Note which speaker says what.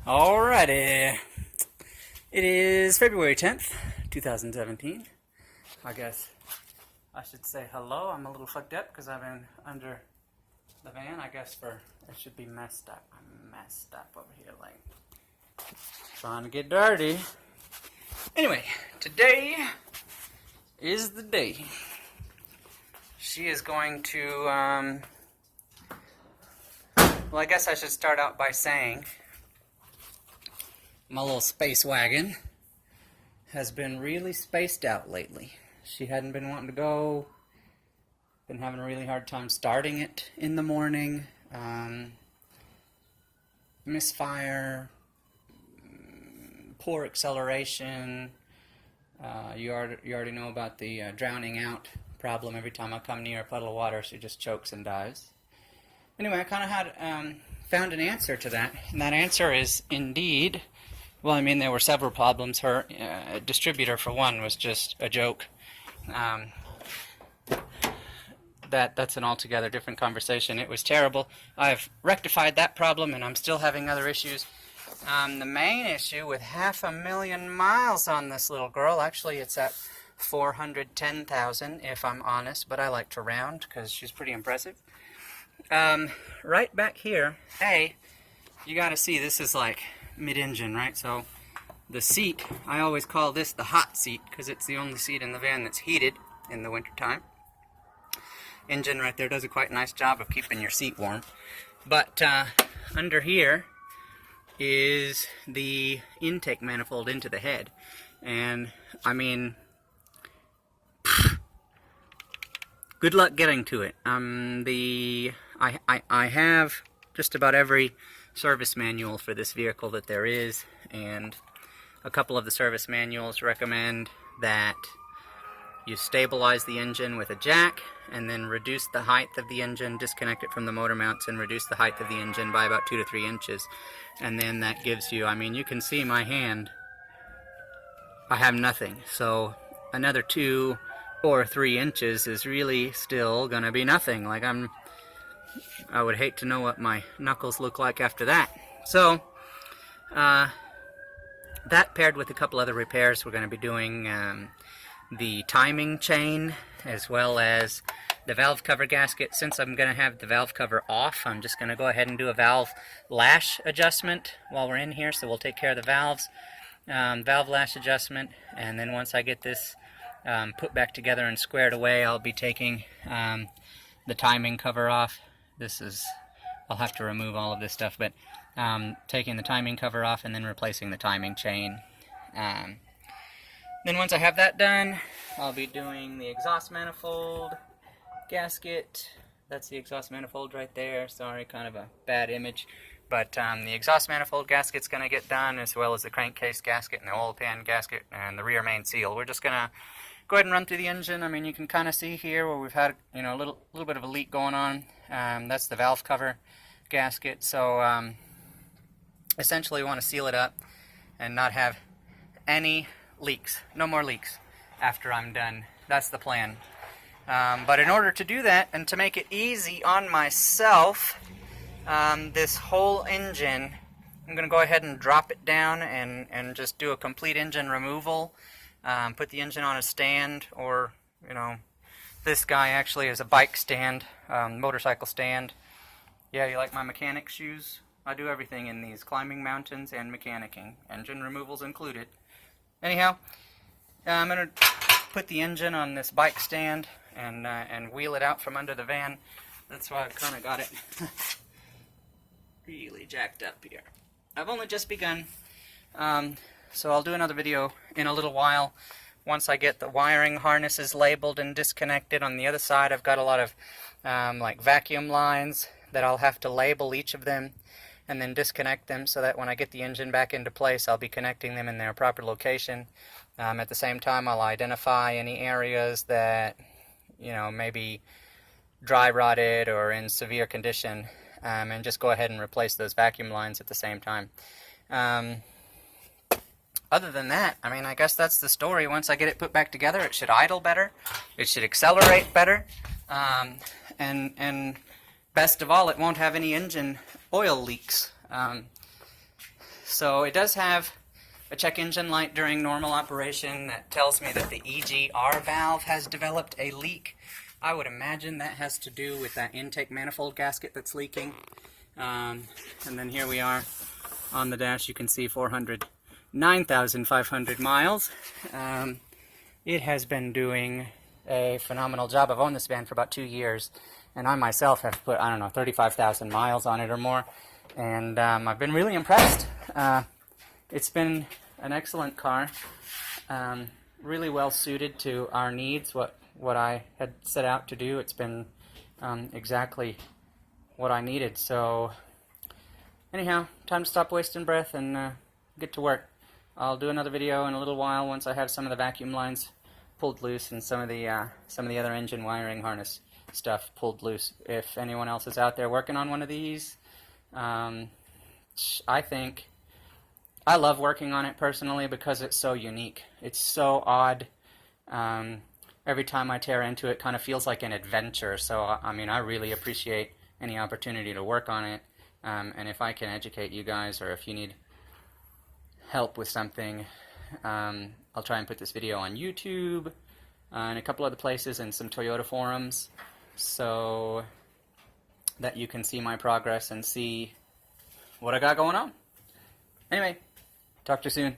Speaker 1: Alrighty. It is February 10th, 2017. I guess I should say hello. I'm a little fucked up because I've been under the van. I guess it should be messed up. I'm messed up over here, like trying to get dirty. Anyway, today is the day. She is going to, well, I guess I should start out by saying my little space wagon has been really spaced out lately. She hadn't been wanting to go, been having a really hard time starting it in the morning, misfire, poor acceleration. You already know about the drowning out problem. Every time I come near a puddle of water, she just chokes and dies. Anyway, I kind of had found an answer to that, and that answer is indeed, well, I mean, there were several problems. Her distributor, for one, was just a joke. That's an altogether different conversation. It was terrible. I've rectified that problem, and I'm still having other issues. The main issue with 500,000 miles on this little girl, actually it's at 410,000 if I'm honest, but I like to round because she's pretty impressive. Right back here, you gotta see this is like mid-engine, right? So the seat, I always call this the hot seat because it's the only seat in the van that's heated in the wintertime. Engine right there does a quite nice job of keeping your seat warm. But under here is the intake manifold into the head. And I mean, good luck getting to it. I have just about every service manual for this vehicle that there is, and a couple of the service manuals recommend that you stabilize the engine with a jack and then reduce the height of the engine, disconnect it from the motor mounts and reduce the height of the engine by about 2 to 3 inches. And then that gives you, I mean, you can see my hand, I have nothing. So another 2 or 3 inches is really still gonna be nothing. Like I would hate to know what my knuckles look like after that. So that paired with a couple other repairs, we're going to be doing the timing chain as well as the valve cover gasket. Since I'm going to have the valve cover off, I'm just going to go ahead and do a valve lash adjustment while we're in here. So we'll take care of the valves, valve lash adjustment, and then once I get this put back together and squared away, I'll be taking the timing cover off. I'll have to remove all of this stuff, but taking the timing cover off and then replacing the timing chain. Then once I have that done, I'll be doing the exhaust manifold gasket. That's the exhaust manifold right there. Sorry, kind of a bad image. But the exhaust manifold gasket's going to get done, as well as the crankcase gasket and the oil pan gasket and the rear main seal. We're just going to go ahead and run through the engine. I mean, you can kind of see here where we've had, you know, a little bit of a leak going on. That's the valve cover gasket. So essentially we want to seal it up and not have any leaks. No more leaks after I'm done. That's the plan. But in order to do that and to make it easy on myself, this whole engine, I'm going to go ahead and drop it down and just do a complete engine removal. Put the engine on a stand, or, you know, this guy actually is a bike stand, motorcycle stand. Yeah, you like my mechanic shoes? I do everything in these, climbing mountains and mechanicking, engine removals included. Anyhow, I'm going to put the engine on this bike stand and wheel it out from under the van. That's why I've kind of got it really jacked up here. I've only just begun, so I'll do another video in a little while once I get the wiring harnesses labeled and disconnected. On the other side, I've got a lot of like vacuum lines that I'll have to label each of them and then disconnect them so that when I get the engine back into place, I'll be connecting them in their proper location. At the same time, I'll identify any areas that, you know, maybe dry rotted or in severe condition, and just go ahead and replace those vacuum lines at the same time. Other than that, I mean, I guess that's the story. Once I get it put back together, it should idle better, it should accelerate better, and best of all, it won't have any engine oil leaks. So it does have a check engine light during normal operation that tells me that the EGR valve has developed a leak. I would imagine that has to do with that intake manifold gasket that's leaking. And then here we are on the dash. You can see 409,500 miles. It has been doing a phenomenal job. I've owned this van for about 2 years, and I myself have put, I don't know, 35,000 miles on it or more, and I've been really impressed. It's been an excellent car, really well suited to our needs, what I had set out to do. It's been exactly what I needed. So anyhow, time to stop wasting breath and get to work. I'll do another video in a little while once I have some of the vacuum lines pulled loose and some of the other engine wiring harness stuff pulled loose. If anyone else is out there working on one of these, I love working on it personally because it's so unique. It's so odd. Every time I tear into it, kind of feels like an adventure. So I mean, I really appreciate any opportunity to work on it. And if I can educate you guys, or if you need help with something, I'll try and put this video on YouTube and a couple other places and some Toyota forums so that you can see my progress and see what I got going on. Anyway, talk to you soon.